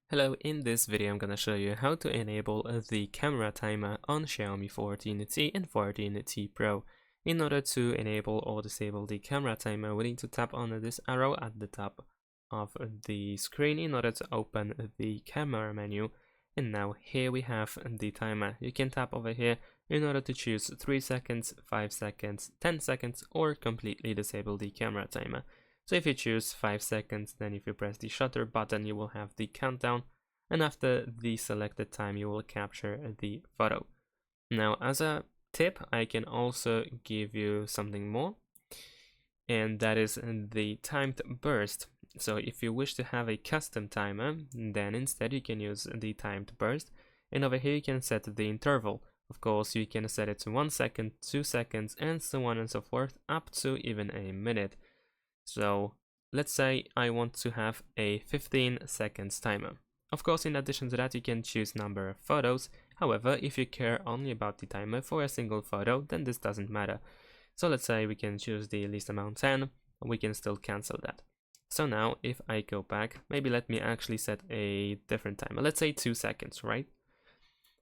Hello, in this video I'm gonna show you how to enable the camera timer on Xiaomi 14T and 14T Pro. In order to enable or disable the camera timer, we need to tap on this arrow at the top of the screen in order to open the camera menu. And now here we have the timer. You can tap over here in order to choose 3 seconds, 5 seconds, 10 seconds, or completely disable the camera timer. So if you choose 5 seconds, then if you press the shutter button, you will have the countdown, and after the selected time, you will capture the photo. Now, as a tip, I can also give you something more, and that is the timed burst. So if you wish to have a custom timer, then instead you can use the timed burst, and over here you can set the interval. Of course, you can set it to 1 second, 2 seconds, and so on and so forth, up to even a minute. So let's say I want to have a 15 seconds timer. Of course, in addition to that, you can choose number of photos. However, if you care only about the timer for a single photo, then this doesn't matter. So let's say we can choose the least amount 10, we can still cancel that. So now if I go back, maybe let me actually set a different timer. Let's say 2 seconds, right?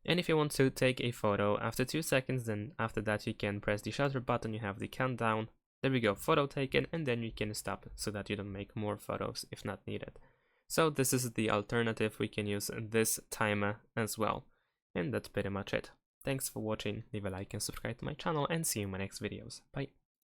And if you want to take a photo after 2 seconds, then after that you can press the shutter button, you have the countdown. There we go, photo taken, and then you can stop so that you don't make more photos if not needed. So this is the alternative. We can use this timer as well. And that's pretty much it. Thanks for watching, leave a like and subscribe to my channel, and see you in my next videos. Bye.